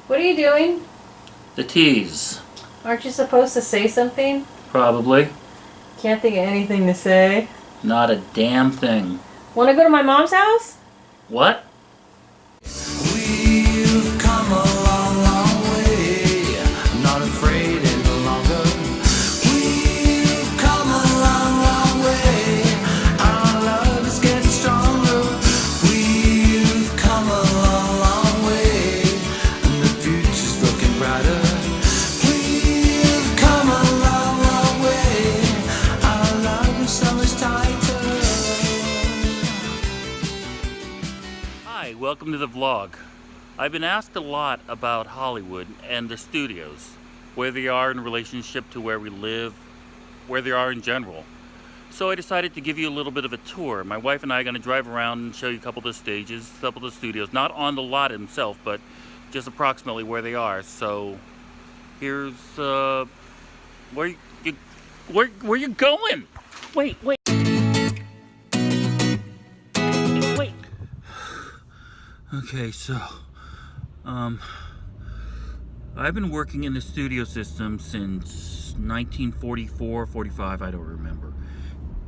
What are you doing? The tease. Aren't you supposed to say something? Probably. Can't think of anything to say. Not a damn thing. Want to go to my mom's house? What? We've come a long, long way. I'm not afraid any longer. We've come a long, long way. Our love is getting stronger. We've come a long, long way, and the future's looking brighter. We've come a long, long way. Our love is so much tighter. Hi, welcome to the vlog. I've been asked a lot about Hollywood and the studios, where they are in relationship to where we live, where they are in general. So I decided to give you a little bit of a tour. My wife and I are going to drive around and show you a couple of the stages, a couple of the studios, not on the lot itself, but just approximately where they are. So here's where you going? Wait. Okay, so I've been working in the studio system since 1944, 45, I don't remember.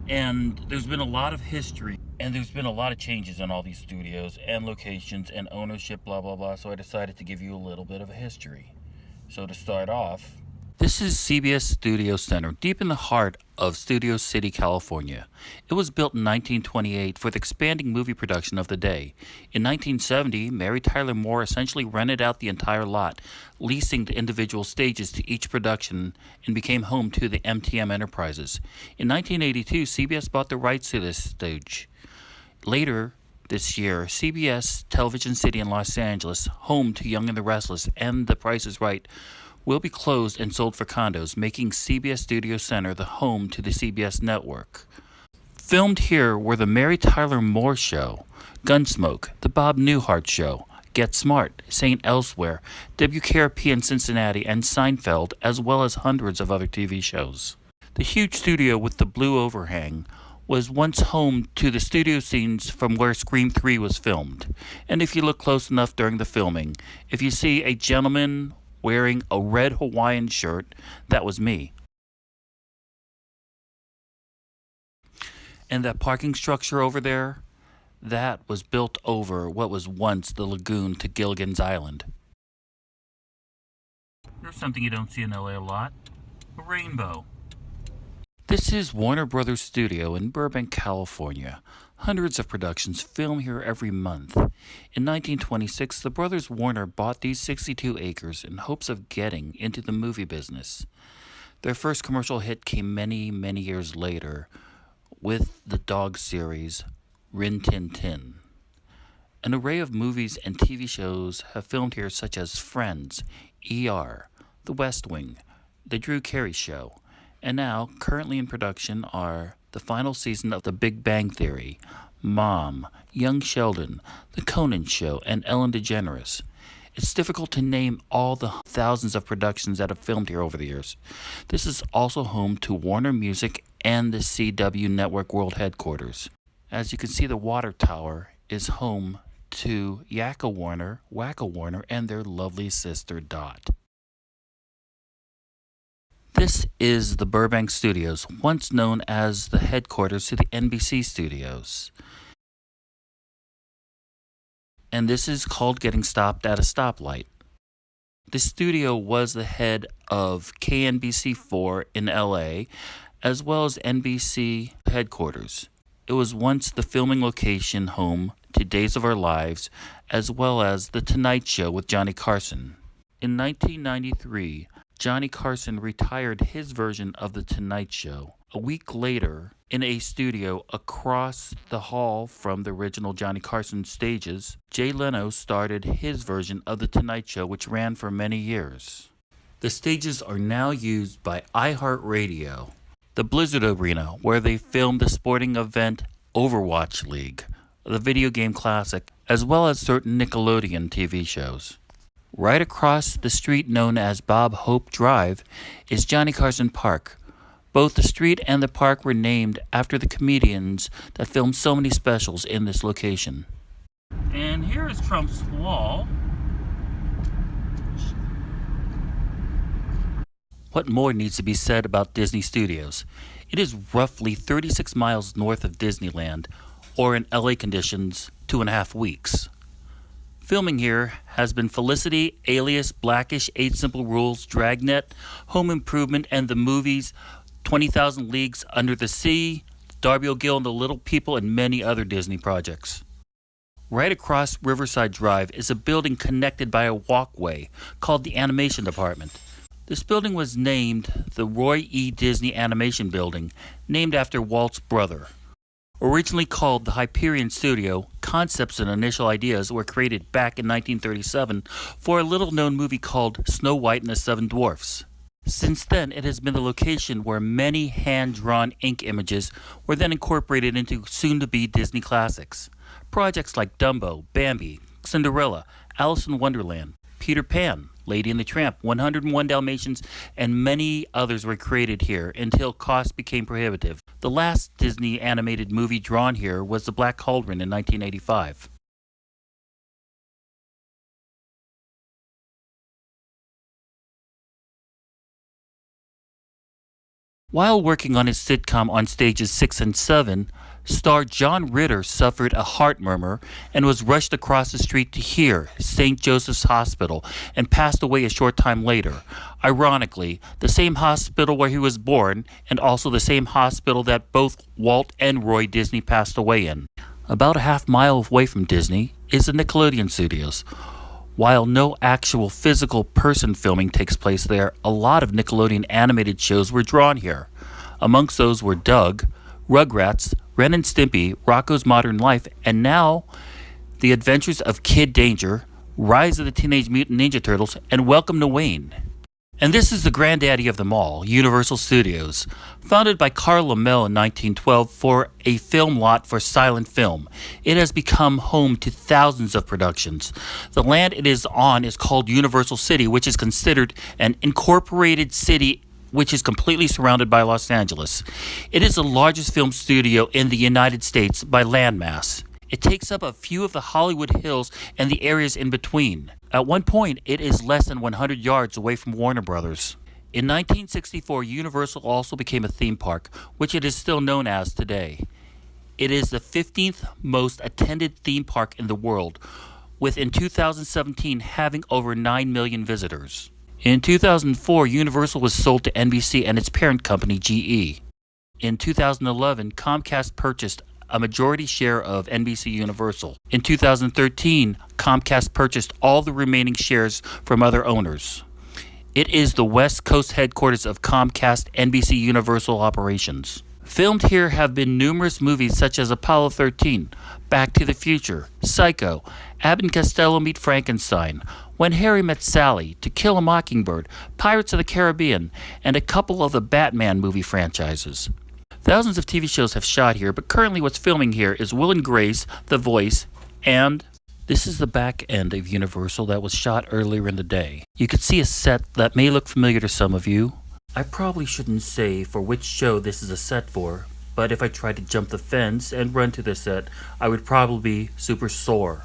And there's been a lot of history, and there's been a lot of changes in all these studios and locations and ownership, blah, blah, blah. So I decided to give you a little bit of a history. So to start off, this is CBS Studio Center, deep in the heart of Studio City, California. It was built in 1928 for the expanding movie production of the day. In 1970, Mary Tyler Moore essentially rented out the entire lot, leasing the individual stages to each production, and became home to the MTM Enterprises. In 1982, CBS bought the rights to this stage. Later this year, CBS Television City in Los Angeles, home to Young and the Restless and The Price is Right, will be closed and sold for condos, making CBS Studio Center the home to the CBS network. Filmed here were The Mary Tyler Moore Show, Gunsmoke, The Bob Newhart Show, Get Smart, St. Elsewhere, WKRP in Cincinnati, and Seinfeld, as well as hundreds of other TV shows. The huge studio with the blue overhang was once home to the studio scenes from where Scream 3 was filmed. And if you look close enough during the filming, if you see a gentleman wearing a red Hawaiian shirt, that was me. And that parking structure over there, that was built over what was once the lagoon to Gilligan's Island. There's something you don't see in LA a lot, a rainbow. This is Warner Brothers Studio in Burbank, California. Hundreds of productions film here every month. In 1926, the brothers Warner bought these 62 acres in hopes of getting into the movie business. Their first commercial hit came many, many years later with the dog series Rin Tin Tin. An array of movies and TV shows have filmed here, such as Friends, ER, The West Wing, The Drew Carey Show, and now currently in production are the final season of The Big Bang Theory, Mom, Young Sheldon, The Conan Show, and Ellen DeGeneres. It's difficult to name all the thousands of productions that have filmed here over the years. This is also home to Warner Music and the CW Network World Headquarters. As you can see, the water tower is home to Yakka Warner, Wacka Warner, and their lovely sister Dot. This is the Burbank Studios, once known as the headquarters to the NBC Studios. And this is called Getting Stopped at a Stoplight. The studio was the head of KNBC4 in LA, as well as NBC headquarters. It was once the filming location home to Days of Our Lives, as well as The Tonight Show with Johnny Carson. In 1993, Johnny Carson retired his version of The Tonight Show. A week later, in a studio across the hall from the original Johnny Carson stages, Jay Leno started his version of The Tonight Show, which ran for many years. The stages are now used by iHeartRadio, the Blizzard Arena, where they filmed the sporting event Overwatch League, the video game classic, as well as certain Nickelodeon TV shows. Right across the street known as Bob Hope Drive is Johnny Carson Park. Both the street and the park were named after the comedians that filmed so many specials in this location. And here is Trump's wall. What more needs to be said about Disney Studios? It is roughly 36 miles north of Disneyland, or in LA conditions, 2.5 weeks. Filming here has been Felicity, Alias, Blackish, 8 Simple Rules, Dragnet, Home Improvement, and the movies 20,000 Leagues Under the Sea, Darby O'Gill and the Little People, and many other Disney projects. Right across Riverside Drive is a building connected by a walkway called the Animation Department. This building was named the Roy E. Disney Animation Building, named after Walt's brother. Originally called the Hyperion Studio, concepts and initial ideas were created back in 1937 for a little-known movie called Snow White and the Seven Dwarfs. Since then, it has been the location where many hand-drawn ink images were then incorporated into soon-to-be Disney classics. Projects like Dumbo, Bambi, Cinderella, Alice in Wonderland, Peter Pan, Lady and the Tramp, 101 Dalmatians, and many others were created here until costs became prohibitive. The last Disney animated movie drawn here was The Black Cauldron in 1985. While working on his sitcom on stages 6 and 7, star John Ritter suffered a heart murmur and was rushed across the street to here, St. Joseph's Hospital, and passed away a short time later. Ironically, the same hospital where he was born, and also the same hospital that both Walt and Roy Disney passed away in. About a half-mile away from Disney is the Nickelodeon Studios. While no actual physical person filming takes place there, a lot of Nickelodeon animated shows were drawn here. Amongst those were Doug, Rugrats, Ren and Stimpy, Rocko's Modern Life, and now The Adventures of Kid Danger, Rise of the Teenage Mutant Ninja Turtles, and Welcome to Wayne. And this is the granddaddy of them all, Universal Studios. Founded by Carl Laemmle in 1912 for a film lot for silent film, it has become home to thousands of productions. The land it is on is called Universal City, which is considered an incorporated city which is completely surrounded by Los Angeles. It is the largest film studio in the United States by landmass. It takes up a few of the Hollywood Hills and the areas in between. At one point, it is less than 100 yards away from Warner Brothers. In 1964, Universal also became a theme park, which it is still known as today. It is the 15th most attended theme park in the world, with in 2017 having over 9 million visitors. In 2004, Universal was sold to NBC and its parent company, GE. In 2011, Comcast purchased a majority share of NBC Universal. In 2013, Comcast purchased all the remaining shares from other owners. It is the West Coast headquarters of Comcast NBC Universal operations. Filmed here have been numerous movies such as Apollo 13, Back to the Future, Psycho, Abbott and Costello Meet Frankenstein, When Harry Met Sally, To Kill a Mockingbird, Pirates of the Caribbean, and a couple of the Batman movie franchises. Thousands of TV shows have shot here, but currently what's filming here is Will and Grace, The Voice, and this is the back end of Universal that was shot earlier in the day. You can see a set that may look familiar to some of you. I probably shouldn't say for which show this is a set for, but if I tried to jump the fence and run to the set, I would probably be super sore.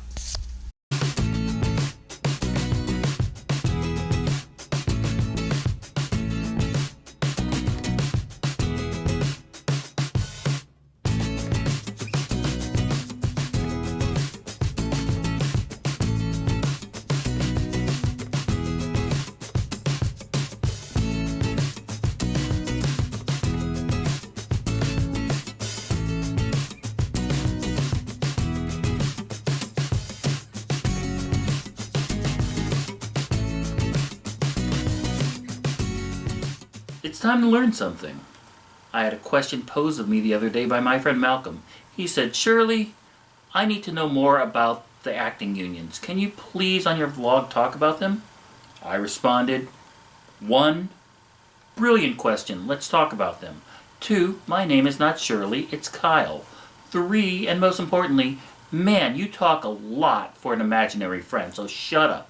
It's time to learn something. I had a question posed of me the other day by my friend Malcolm. He said, "Shirley, I need to know more about the acting unions. Can you please on your vlog talk about them?" I responded, 1. Brilliant question, let's talk about them. 2. My name is not Shirley, it's Kyle. 3. And most importantly, man, you talk a lot for an imaginary friend, so shut up.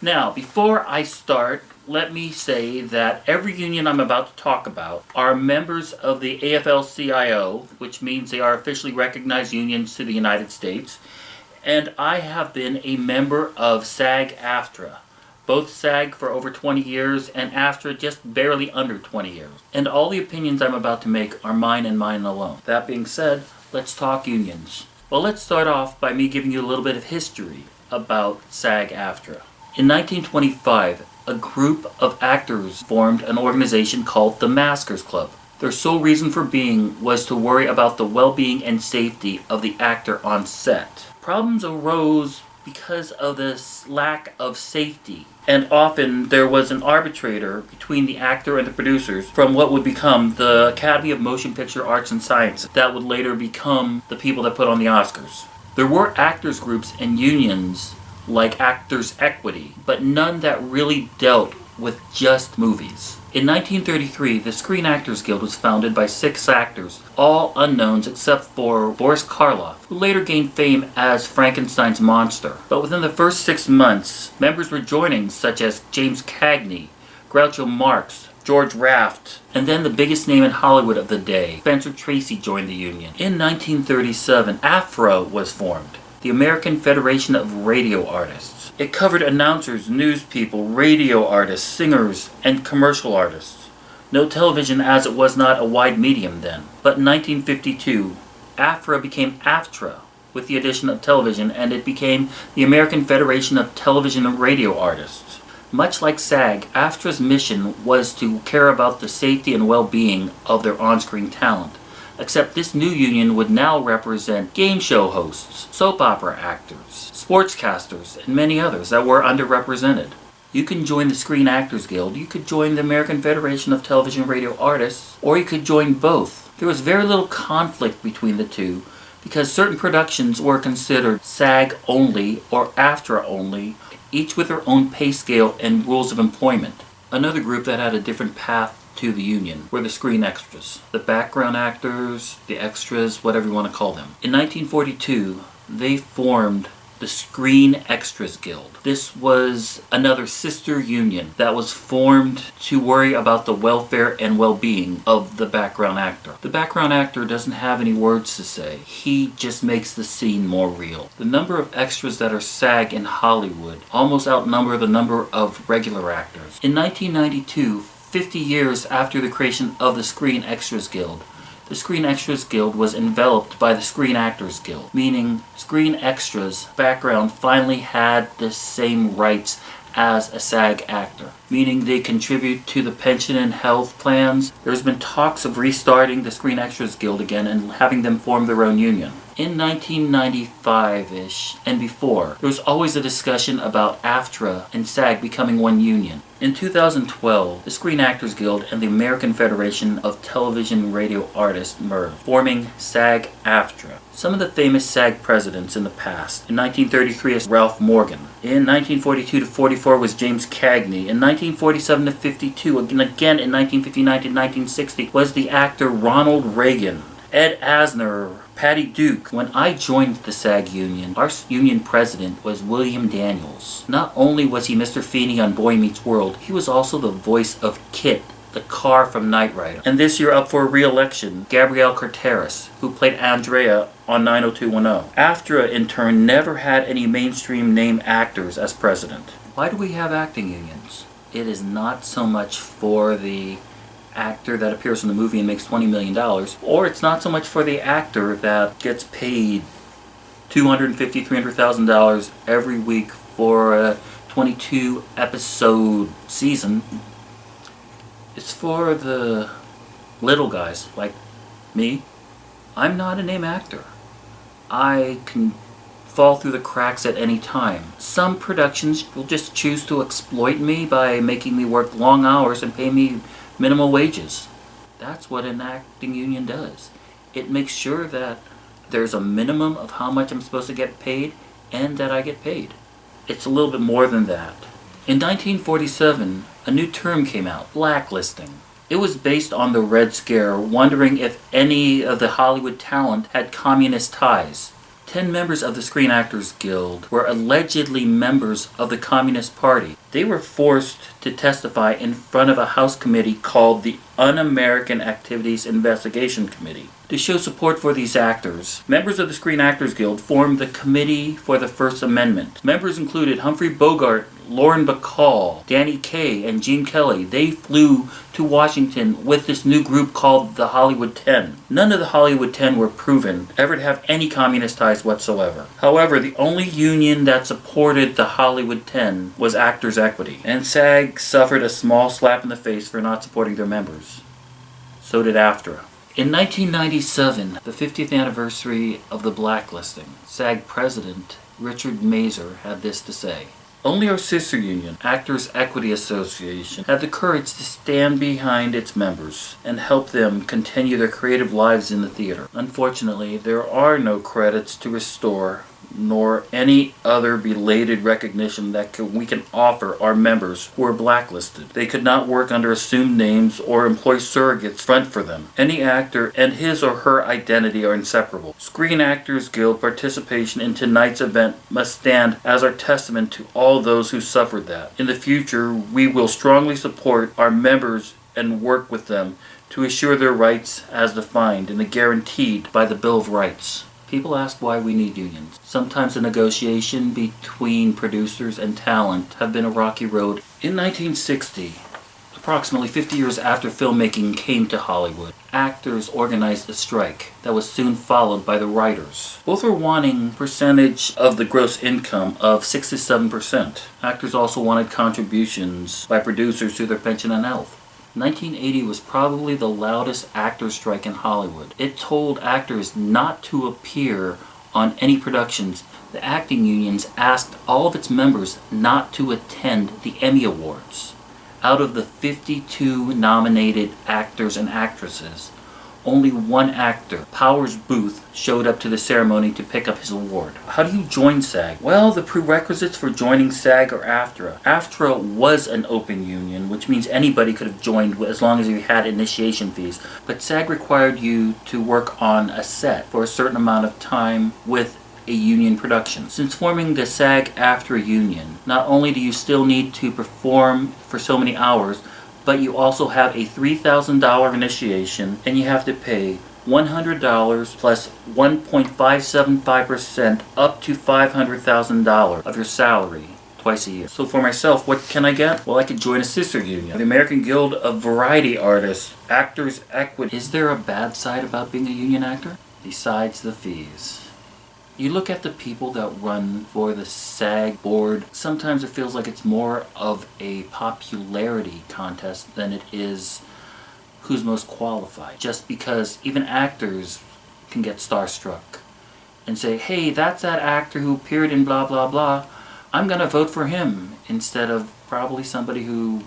Now, before I start, let me say that every union I'm about to talk about are members of the AFL-CIO, which means they are officially recognized unions to the United States, and I have been a member of SAG-AFTRA. both SAG for over 20 years and AFTRA just barely under 20 years. And all the opinions I'm about to make are mine and mine alone. That being said, let's talk unions. Well, let's start off by me giving you a little bit of history about SAG-AFTRA. In 1925, a group of actors formed an organization called the Maskers Club. Their sole reason for being was to worry about the well-being and safety of the actor on set. Problems arose because of this lack of safety, and often there was an arbitrator between the actor and the producers from what would become the Academy of Motion Picture Arts and Sciences that would later become the people that put on the Oscars. There were actors groups and unions like Actors Equity, but none that really dealt with just movies. In 1933, the Screen Actors Guild was founded by 6 actors, all unknowns except for Boris Karloff, who later gained fame as Frankenstein's monster. But within the first 6 months, members were joining such as James Cagney, Groucho Marx, George Raft, and then the biggest name in Hollywood of the day, Spencer Tracy, joined the union. In 1937, AFRA was formed, the American Federation of Radio Artists. It covered announcers, news people, radio artists, singers, and commercial artists. No television, as it was not a wide medium then. But in 1952, AFRA became AFTRA with the addition of television, and it became the American Federation of Television and Radio Artists. Much like SAG, AFTRA's mission was to care about the safety and well-being of their on-screen talent. Except this new union would now represent game show hosts, soap opera actors, sportscasters, and many others that were underrepresented. You can join the Screen Actors Guild, you could join the American Federation of Television and Radio Artists, or you could join both. There was very little conflict between the two because certain productions were considered SAG only or AFTRA only, each with their own pay scale and rules of employment. Another group that had a different path to the union were the screen extras. The background actors, the extras, whatever you want to call them. In 1942, they formed the Screen Extras Guild. This was another sister union that was formed to worry about the welfare and well-being of the background actor. The background actor doesn't have any words to say. He just makes the scene more real. The number of extras that are SAG in Hollywood almost outnumber the number of regular actors. In 1992, 50 years after the creation of the Screen Extras Guild, the Screen Extras Guild was enveloped by the Screen Actors Guild, meaning Screen Extras' background finally had the same rights as a SAG actor, meaning they contribute to the pension and health plans. There's been talks of restarting the Screen Extras Guild again and having them form their own union. In 1995-ish and before, there was always a discussion about AFTRA and SAG becoming one union. In 2012, the Screen Actors Guild and the American Federation of Television and Radio Artists merged, forming SAG-AFTRA. Some of the famous SAG presidents in the past. In 1933 is Ralph Morgan. In 1942 to 44 was James Cagney. In 1947 to 52, and again in 1959 to 1960, was the actor Ronald Reagan. Ed Asner, Patty Duke. When I joined the SAG union, our union president was William Daniels. Not only was he Mr. Feeney on Boy Meets World, he was also the voice of Kit, the car from Knight Rider. And this year up for re-election, Gabrielle Carteris, who played Andrea on 90210. AFTRA, in turn, never had any mainstream name actors as president. Why do we have acting unions? It is not so much for the actor that appears in the movie and makes $20 million, or it's not so much for the actor that gets paid $250,000, $300,000 every week for a 22 episode season. It's for the little guys like me. I'm not a name actor. I can fall through the cracks at any time. Some productions will just choose to exploit me by making me work long hours and pay me minimal wages. That's what an acting union does. It makes sure that there's a minimum of how much I'm supposed to get paid and that I get paid. It's a little bit more than that. In 1947, a new term came out, blacklisting. It was based on the Red Scare, wondering if any of the Hollywood talent had communist ties. 10 members of the Screen Actors Guild were allegedly members of the Communist Party. They were forced to testify in front of a House committee called the Un-American Activities Investigation Committee. To show support for these actors, members of the Screen Actors Guild formed the Committee for the First Amendment. Members included Humphrey Bogart, Lauren Bacall, Danny Kaye, and Gene Kelly. They flew to Washington with this new group called the Hollywood 10. None of the Hollywood 10 were proven ever to have any communist ties whatsoever. However, the only union that supported the Hollywood 10 was Actors Equity, and SAG suffered a small slap in the face for not supporting their members. So did AFTRA. In 1997, the 50th anniversary of the blacklisting, SAG president Richard Mazer had this to say: "Only our sister union, Actors Equity Association, had the courage to stand behind its members and help them continue their creative lives in the theater. Unfortunately, there are no credits to restore, nor any other belated recognition that we can offer our members who are blacklisted. They could not work under assumed names or employ surrogates front for them. Any actor and his or her identity are inseparable. Screen Actors Guild participation in tonight's event must stand as our testament to all those who suffered that. In the future, we will strongly support our members and work with them to assure their rights as defined and guaranteed by the Bill of Rights." People ask why we need unions. Sometimes the negotiation between producers and talent have been a rocky road. In 1960, approximately 50 years after filmmaking came to Hollywood, actors organized a strike that was soon followed by the writers. Both were wanting percentage of the gross income of 67%. Actors also wanted contributions by producers to their pension and health. 1980 was probably the loudest actor strike in Hollywood. It told actors not to appear on any productions. The acting unions asked all of its members not to attend the Emmy Awards. Out of the 52 nominated actors and actresses, only one actor, Powers Booth, showed up to the ceremony to pick up his award. How do you join SAG? Well, the prerequisites for joining SAG are AFTRA. AFTRA was an open union, which means anybody could have joined as long as you had initiation fees. But SAG required you to work on a set for a certain amount of time with a union production. Since forming the SAG-AFTRA union, not only do you still need to perform for so many hours, but you also have a $3,000 initiation, and you have to pay $100 plus 1.575% up to $500,000 of your salary twice a year. So for myself, what can I get? Well, I could join a sister union, the American Guild of Variety Artists, Actors Equity. Is there a bad side about being a union actor? Besides the fees. You look at the people that run for the SAG board, sometimes it feels like it's more of a popularity contest than it is who's most qualified. Just because even actors can get starstruck and say, hey, that's that actor who appeared in blah blah blah, I'm gonna vote for him, instead of probably somebody who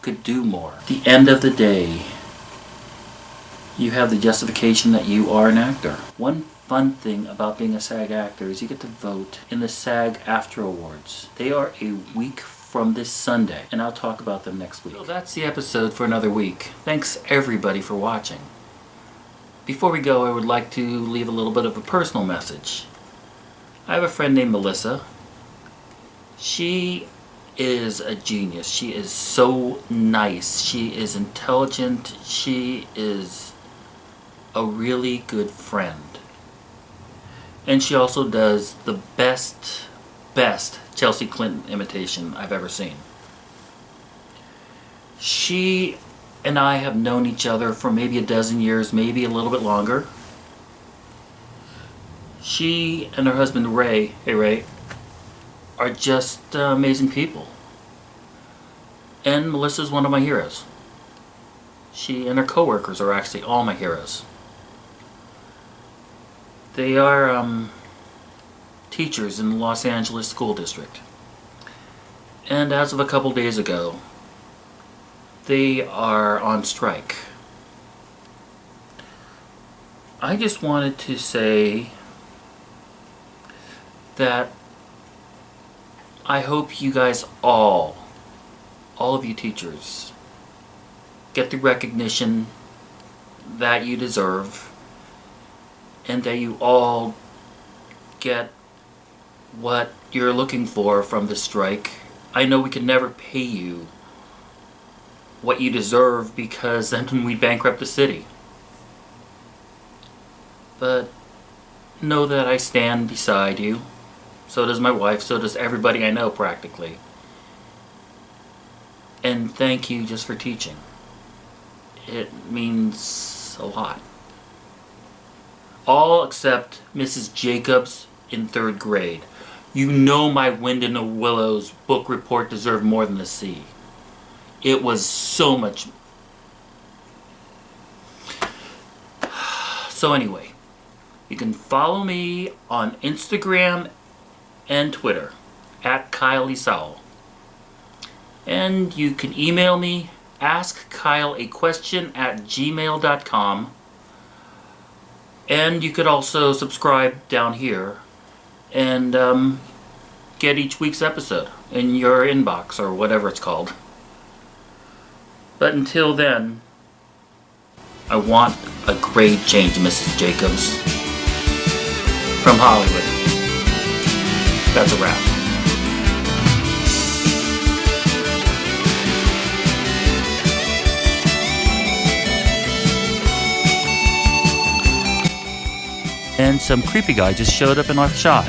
could do more. At the end of the day, you have the justification that you are an actor. One fun thing about being a SAG actor is you get to vote in the SAG-AFTRA Awards. They are a week from this Sunday, and I'll talk about them next week. So that's the episode for another week. Thanks everybody for watching. Before we go, I would like to leave a little bit of a personal message. I have a friend named Melissa. She is a genius. She is so nice. She is intelligent. She is a really good friend. And she also does the best Chelsea Clinton imitation I've ever seen. She and I have known each other for maybe a dozen years, maybe a little bit longer. She and her husband Ray, hey Ray, are just amazing people. And Melissa's one of my heroes. She and her coworkers are actually all my heroes. They are teachers in the Los Angeles School District. And as of a couple days ago, they are on strike. I just wanted to say that I hope you guys all of you teachers, get the recognition that you deserve, and that you all get what you're looking for from the strike. I know we can never pay you what you deserve, because then we bankrupt the city. But know that I stand beside you. So does my wife, so does everybody I know practically. And thank you just for teaching. It means a lot. All except Mrs. Jacobs in 3rd grade. You know my Wind in the Willows book report deserved more than a C. It was so much. So anyway, you can follow me on Instagram and Twitter at Kyle Isao. And you can email me, askkyle@gmail.com. And you could also subscribe down here and get each week's episode in your inbox or whatever it's called. But until then, I want a great change, Mrs. Jacobs. From Hollywood. That's a wrap. And some creepy guy just showed up in our shot.